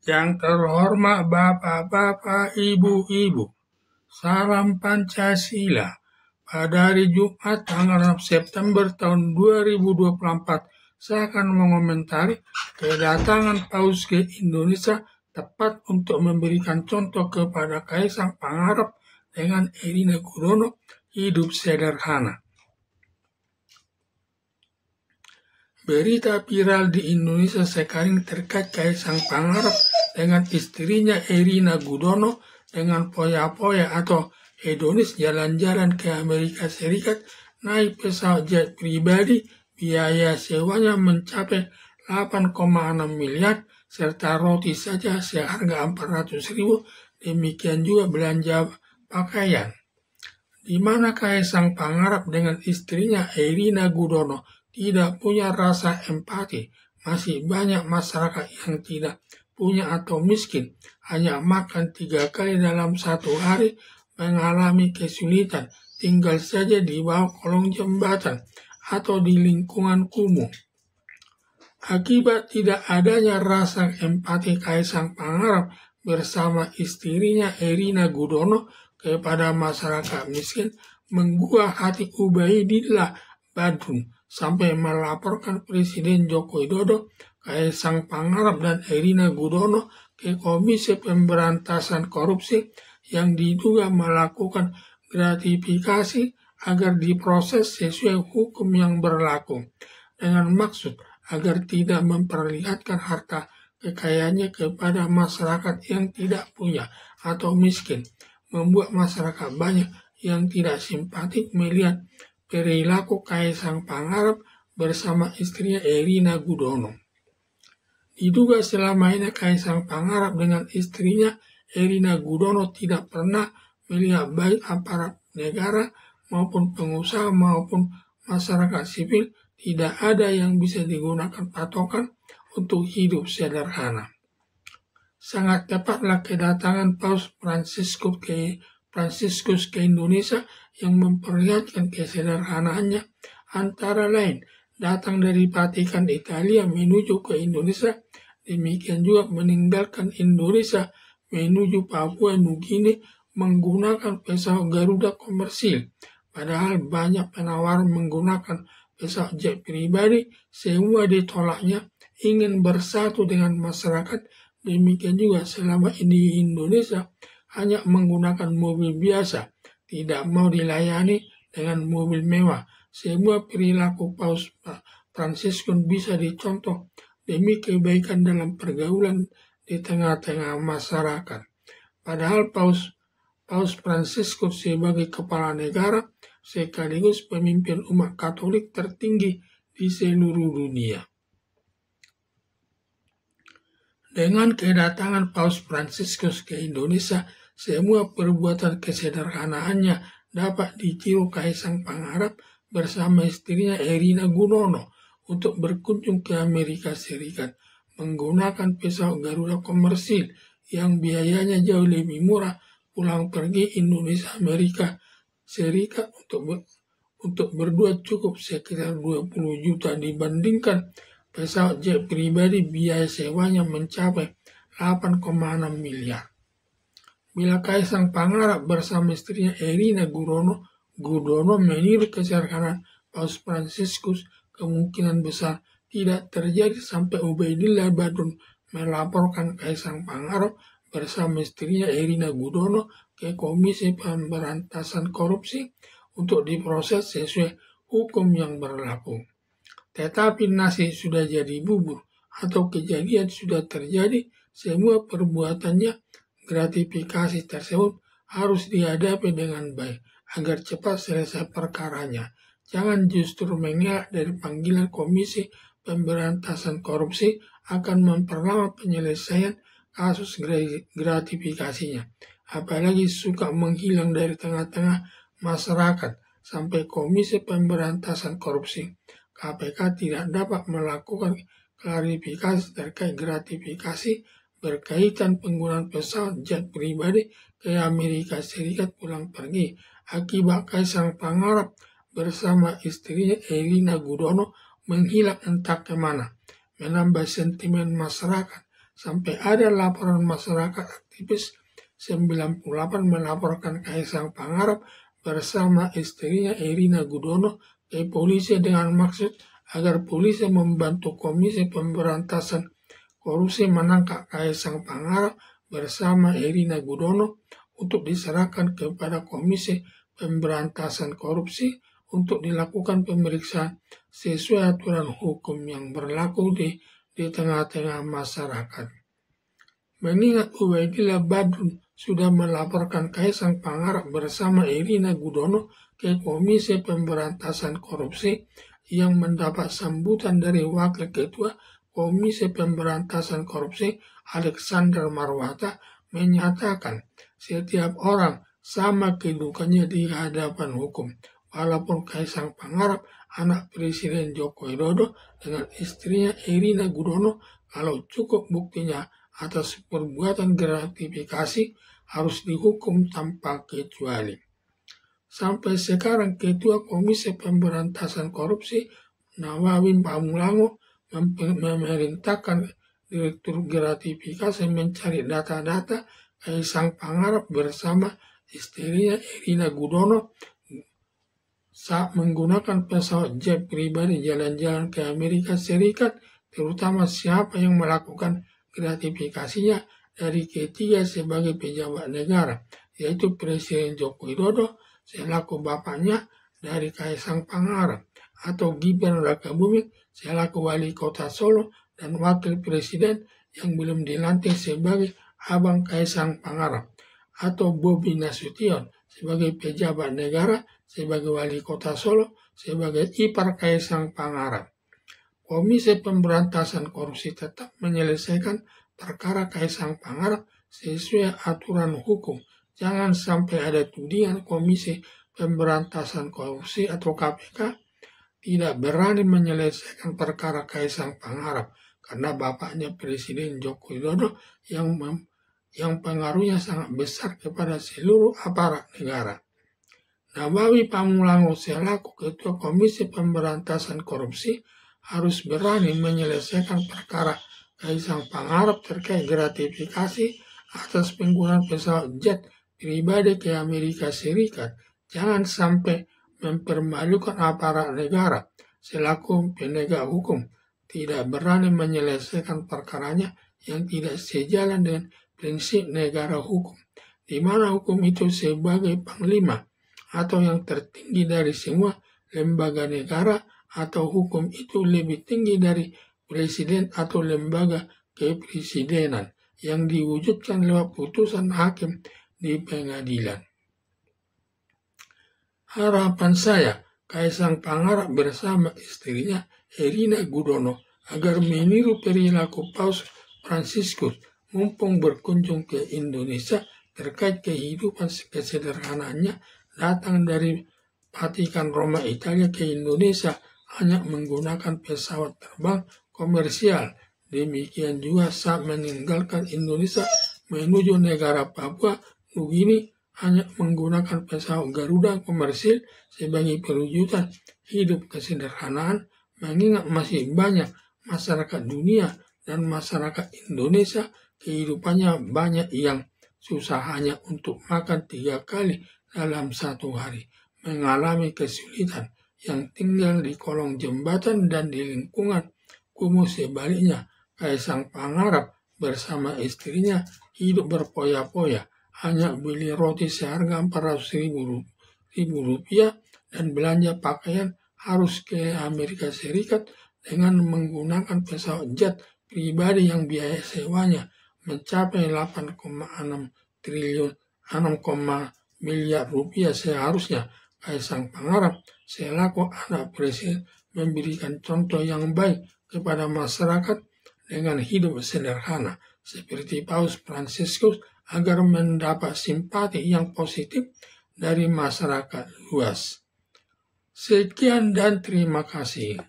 Yang terhormat Bapak-Bapak, Ibu-Ibu, salam Pancasila. Pada hari Jumat tanggal 6 September tahun 2024, saya akan mengomentari kedatangan Paus ke Indonesia tepat untuk memberikan contoh kepada Kaisang Pangarep dengan Erina Gudono hidup sederhana. Berita viral di Indonesia sekarang terkait Kaisang Pangarep dengan istrinya Erina Gudono dengan poya-poya atau hedonis jalan-jalan ke Amerika Serikat naik pesawat jet pribadi, biaya sewanya mencapai 8,6 miliar serta roti saja seharga 400.000, demikian juga belanja pakaian. Di mana Kaisang Pangarep dengan istrinya Erina Gudono tidak punya rasa empati. Masih banyak masyarakat yang tidak punya atau miskin, hanya makan 3 kali dalam 1 hari, mengalami kesulitan, tinggal saja di bawah kolong jembatan atau di lingkungan kumuh. Akibat tidak adanya rasa empati Kaisang Pangarep bersama istrinya Erina Gudono kepada masyarakat miskin, menggugah hati Ubaidillah Badrun sampai melaporkan Presiden Joko Widodo, Kaisang Pangarep dan Erina Gudono ke Komisi Pemberantasan Korupsi yang diduga melakukan gratifikasi agar diproses sesuai hukum yang berlaku, dengan maksud agar tidak memperlihatkan harta kekayaannya kepada masyarakat yang tidak punya atau miskin, membuat masyarakat banyak yang tidak simpatik melihat perilaku Kaisang Pangarep bersama istrinya Erina Gudono. Diduga selama ini Kaisang Pangarep dengan istrinya Erina Gudono tidak pernah melihat baik aparat negara maupun pengusaha maupun masyarakat sipil, tidak ada yang bisa digunakan patokan untuk hidup sederhana. Sangat tepatlah kedatangan Paus Fransiskus ke Indonesia yang memperlihatkan kesederhanaannya, antara lain datang dari Vatikan Italia menuju ke Indonesia, demikian juga meninggalkan Indonesia menuju Papua Nugini menggunakan pesawat Garuda komersil. Padahal banyak penawaran menggunakan pesawat jet pribadi, semua ditolaknya, ingin bersatu dengan masyarakat. Demikian juga selama ini di Indonesia hanya menggunakan mobil biasa, tidak mau dilayani dengan mobil mewah. Semua perilaku Paus Fransiskus bisa dicontoh demi kebaikan dalam pergaulan di tengah-tengah masyarakat. Padahal Paus Fransiskus sebagai kepala negara sekaligus pemimpin umat Katolik tertinggi di seluruh dunia. Dengan kedatangan Paus Fransiskus ke Indonesia, semua perbuatan kesederhanaannya dapat ditiru Kaisang Pangarep bersama istrinya Erina Gudono untuk berkunjung ke Amerika Serikat menggunakan pesawat Garuda komersil yang biayanya jauh lebih murah pulang pergi Indonesia Amerika Serikat untuk berdua cukup sekitar 20 juta dibandingkan pesawat jet pribadi biaya sewanya mencapai 8,6 miliar. Bila Kaisang Pangarep bersama istrinya Erina Gudono meniru kesederhanaan Paus Fransiskus, kemungkinan besar tidak terjadi sampai Ubaidillah Badrun melaporkan Kaisang Pangarep bersama istrinya Erina Gudono ke Komisi Pemberantasan Korupsi untuk diproses sesuai hukum yang berlaku. Tetapi nasi sudah jadi bubur atau kejadian sudah terjadi, semua perbuatannya gratifikasi tersebut harus dihadapi dengan baik agar cepat selesai perkaranya. Jangan justru mengelak dari panggilan Komisi Pemberantasan Korupsi akan memperlama penyelesaian kasus gratifikasinya. Apalagi suka menghilang dari tengah-tengah masyarakat sampai Komisi Pemberantasan Korupsi KPK tidak dapat melakukan klarifikasi terkait gratifikasi berkaitan penggunaan pesawat jet pribadi ke Amerika Serikat pulang pergi akibat Kaisang Pangarep bersama istrinya Erina Gudono menghilang entah kemana, menambah sentimen masyarakat sampai ada laporan masyarakat aktivis 98 melaporkan Kaisang Pangarep bersama istrinya Erina Gudono ke polisi dengan maksud agar polisi membantu Komisi Pemberantasan Korupsi menangkap Kaisang Pangarep bersama Erina Gudono untuk diserahkan kepada Komisi Pemberantasan Korupsi untuk dilakukan pemeriksaan sesuai aturan hukum yang berlaku di tengah-tengah masyarakat. Mengingat Ubaidillah Badrun sudah melaporkan Kaisang Pangarep bersama Erina Gudono ke Komisi Pemberantasan Korupsi yang mendapat sambutan dari Wakil Ketua Komisi Pemberantasan Korupsi Alexander Marwata menyatakan setiap orang sama kedudukannya di hadapan hukum, walaupun Kaisang Pangarep anak Presiden Joko Widodo dengan istrinya Erina Gudono, kalau cukup buktinya atas perbuatan gratifikasi harus dihukum tanpa kecuali. Sampai sekarang Ketua Komisi Pemberantasan Korupsi Nawawi Pamulango memerintahkan Direktur Gratifikasi mencari data-data Kaisang Pangarep bersama istrinya Erina Gudono saat menggunakan pesawat jet pribadi jalan-jalan ke Amerika Serikat, terutama siapa yang melakukan gratifikasinya dari ketiga sebagai pejabat negara, yaitu Presiden Joko Widodo selaku bapaknya dari Kaisang Pangarep, atau Gibran Rakabuming selaku wali kota Solo dan wakil presiden yang belum dilantik sebagai abang Kaisang Pangarep, atau Bobi Nasution sebagai pejabat negara sebagai wali kota Solo sebagai ipar Kaisang Pangarep. Komisi Pemberantasan Korupsi tetap menyelesaikan perkara Kaisang Pangarep sesuai aturan hukum. Jangan sampai ada tudingan Komisi Pemberantasan Korupsi atau KPK tidak berani menyelesaikan perkara Kaisang Pangarep karena bapaknya Presiden Joko Widodo yang pengaruhnya sangat besar kepada seluruh aparat negara. Nawawi Pamulango selaku Ketua Komisi Pemberantasan Korupsi harus berani menyelesaikan perkara Kaisang Pangarep terkait gratifikasi atas penggunaan pesawat jet pribadi ke Amerika Serikat. Jangan sampai mempermalukan aparat negara selaku penegak hukum tidak berani menyelesaikan perkaranya yang tidak sejalan dengan prinsip negara hukum, di mana hukum itu sebagai panglima atau yang tertinggi dari semua lembaga negara, atau hukum itu lebih tinggi dari presiden atau lembaga kepresidenan yang diwujudkan lewat putusan hakim di pengadilan. Harapan saya Kaisang Pangarep bersama istrinya Erina Gudono agar meniru perilaku Paus Fransiskus mumpung berkunjung ke Indonesia terkait kehidupan kesederhanaannya datang dari Vatikan Roma Italia ke Indonesia hanya menggunakan pesawat terbang komersial. Demikian juga saat meninggalkan Indonesia menuju negara Papua Nugini hanya menggunakan pesawat Garuda komersil sebagai perwujudan hidup kesederhanaan, mengingat masih banyak masyarakat dunia dan masyarakat Indonesia kehidupannya banyak yang susah hanya untuk makan 3 kali dalam 1 hari, mengalami kesulitan yang tinggal di kolong jembatan dan di lingkungan kumuh. Sebaliknya, Kaisang Pangarep bersama istrinya hidup berpoya-poya, hanya beli roti seharga 400.000 rupiah dan belanja pakaian harus ke Amerika Serikat dengan menggunakan pesawat jet pribadi yang biaya sewanya mencapai 8,6 miliar rupiah. Seharusnya Kaisang Pangarep selaku anak presiden memberikan contoh yang baik kepada masyarakat dengan hidup sederhana seperti Paus Fransiskus agar mendapat simpati yang positif dari masyarakat luas. Sekian dan terima kasih.